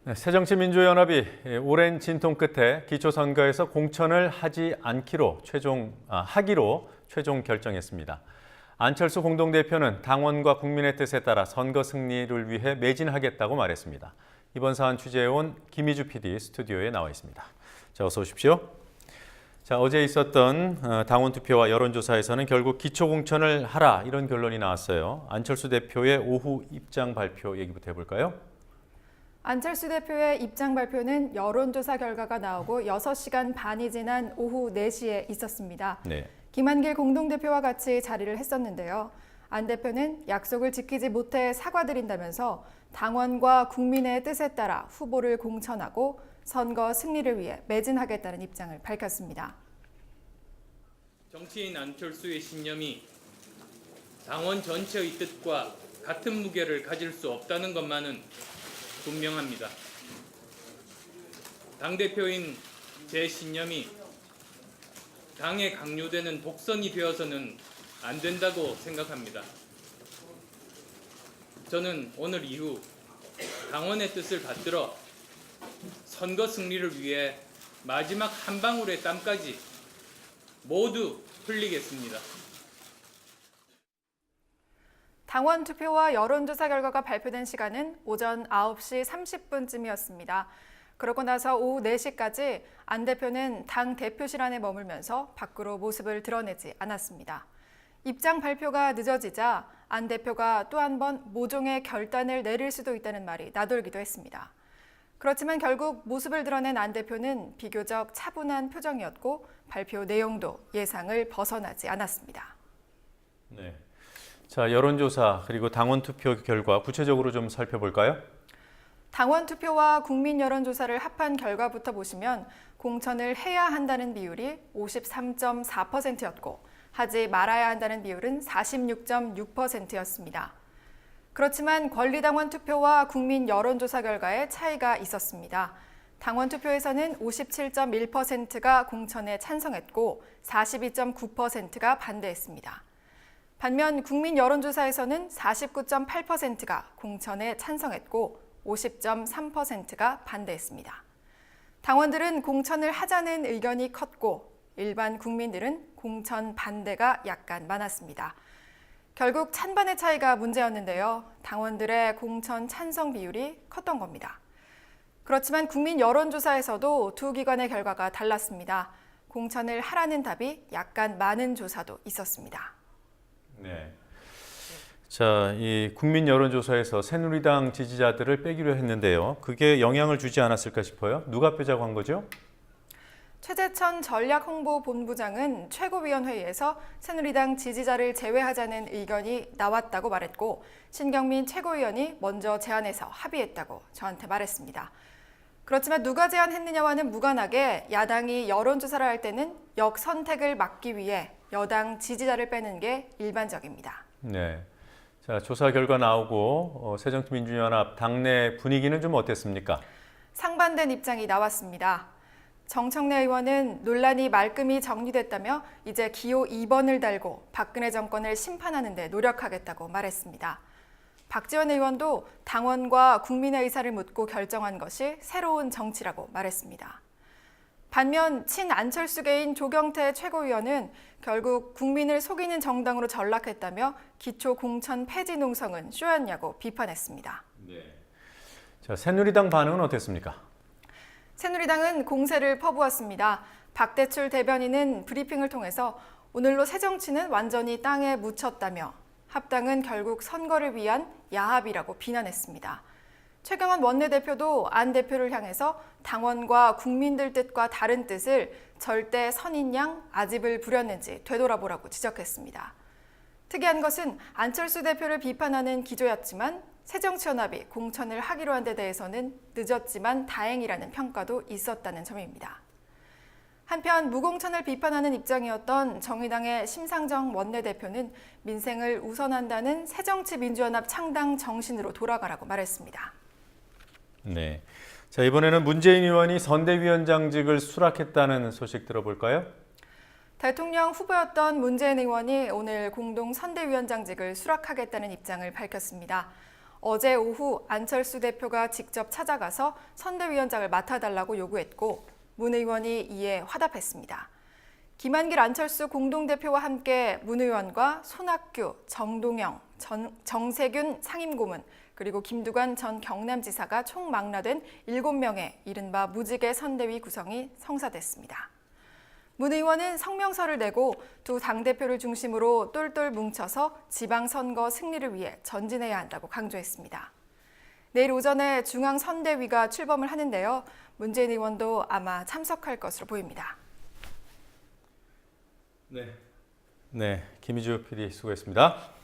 네, 새정치민주연합이 오랜 진통 끝에 기초선거에서 공천을 하기로 최종 결정했습니다. 안철수 공동대표는 당원과 국민의 뜻에 따라 선거 승리를 위해 매진하겠다고 말했습니다. 이번 사안 취재해온 김희주 PD 스튜디오에 나와 있습니다. 자, 어서 오십시오. 자, 어제 있었던 당원 투표와 여론조사에서는 결국 기초공천을 하라 이런 결론이 나왔어요. 안철수 대표의 오후 입장 발표 얘기부터 해볼까요? 안철수 대표의 입장 발표는 여론조사 결과가 나오고 6시간 반이 지난 오후 4시에 있었습니다. 네. 김한길 공동대표와 같이 자리를 했었는데요. 안 대표는 약속을 지키지 못해 사과드린다면서 당원과 국민의 뜻에 따라 후보를 공천하고 선거 승리를 위해 매진하겠다는 입장을 밝혔습니다. 정치인 안철수의 신념이 당원 전체의 뜻과 같은 무게를 가질 수 없다는 것만은 분명합니다. 당대표인 제 신념이 당에 강요되는 독선이 되어서는 안 된다고 생각합니다. 저는 오늘 이후 당원의 뜻을 받들어 선거 승리를 위해 마지막 한 방울의 땀까지 모두 흘리겠습니다. 당원 투표와 여론조사 결과가 발표된 시간은 오전 9시 30분쯤이었습니다. 그러고 나서 오후 4시까지 안 대표는 당 대표실 안에 머물면서 밖으로 모습을 드러내지 않았습니다. 입장 발표가 늦어지자 안 대표가 또 한 번 모종의 결단을 내릴 수도 있다는 말이 나돌기도 했습니다. 그렇지만 결국 모습을 드러낸 안 대표는 비교적 차분한 표정이었고 발표 내용도 예상을 벗어나지 않았습니다. 네. 자, 여론조사 그리고 당원 투표 결과 구체적으로 좀 살펴볼까요? 당원 투표와 국민 여론조사를 합한 결과부터 보시면 공천을 해야 한다는 비율이 53.4%였고 하지 말아야 한다는 비율은 46.6%였습니다. 그렇지만 권리당원 투표와 국민 여론조사 결과에 차이가 있었습니다. 당원 투표에서는 57.1%가 공천에 찬성했고 42.9%가 반대했습니다. 반면 국민 여론조사에서는 49.8%가 공천에 찬성했고 50.3%가 반대했습니다. 당원들은 공천을 하자는 의견이 컸고 일반 국민들은 공천 반대가 약간 많았습니다. 결국 찬반의 차이가 문제였는데요. 당원들의 공천 찬성 비율이 컸던 겁니다. 그렇지만 국민 여론조사에서도 두 기관의 결과가 달랐습니다. 공천을 하라는 답이 약간 많은 조사도 있었습니다. 네. 자, 이 국민 여론조사에서 새누리당 지지자들을 빼기로 했는데요. 그게 영향을 주지 않았을까 싶어요. 누가 빼자고 한 거죠? 최재천 전략홍보본부장은 최고위원회의에서 새누리당 지지자를 제외하자는 의견이 나왔다고 말했고 신경민 최고위원이 먼저 제안해서 합의했다고 저한테 말했습니다. 그렇지만 누가 제안했느냐와는 무관하게 야당이 여론조사를 할 때는 역선택을 막기 위해 여당 지지자를 빼는 게 일반적입니다. 네. 자, 조사 결과 나오고 새정치민주연합 당내 분위기는 좀 어땠습니까? 상반된 입장이 나왔습니다. 정청래 의원은 논란이 말끔히 정리됐다며 이제 기호 2번을 달고 박근혜 정권을 심판하는 데 노력하겠다고 말했습니다. 박지원 의원도 당원과 국민의 의사를 묻고 결정한 것이 새로운 정치라고 말했습니다. 반면 친안철수계인 조경태 최고위원은 결국 국민을 속이는 정당으로 전락했다며 기초 공천 폐지 농성은 쇼였냐고 비판했습니다. 네. 자, 새누리당 반응은 어땠습니까? 새누리당은 공세를 퍼부었습니다. 박대출 대변인은 브리핑을 통해서 오늘로 새정치는 완전히 땅에 묻혔다며 합당은 결국 선거를 위한 야합이라고 비난했습니다. 최경환 원내대표도 안 대표를 향해서 당원과 국민들 뜻과 다른 뜻을 절대 선인양 아집을 부렸는지 되돌아보라고 지적했습니다. 특이한 것은 안철수 대표를 비판하는 기조였지만 새정치연합이 공천을 하기로 한 데 대해서는 늦었지만 다행이라는 평가도 있었다는 점입니다. 한편 무공천을 비판하는 입장이었던 정의당의 심상정 원내대표는 민생을 우선한다는 새정치민주연합 창당 정신으로 돌아가라고 말했습니다. 네. 자, 이번에는 문재인 의원이 선대위원장직을 수락했다는 소식 들어볼까요? 대통령 후보였던 문재인 의원이 오늘 공동 선대위원장직을 수락하겠다는 입장을 밝혔습니다. 어제 오후 안철수 대표가 직접 찾아가서 선대위원장을 맡아달라고 요구했고 문 의원이 이에 화답했습니다. 김한길 안철수 공동대표와 함께 문 의원과 손학규, 정동영, 정세균 상임고문, 그리고 김두관 전 경남지사가 총 망라된 7명의 이른바 무지개 선대위 구성이 성사됐습니다. 문 의원은 성명서를 내고 두 당대표를 중심으로 똘똘 뭉쳐서 지방선거 승리를 위해 전진해야 한다고 강조했습니다. 내일 오전에 중앙선대위가 출범을 하는데요. 문재인 의원도 아마 참석할 것으로 보입니다. 네, 김희주 PD 수고했습니다.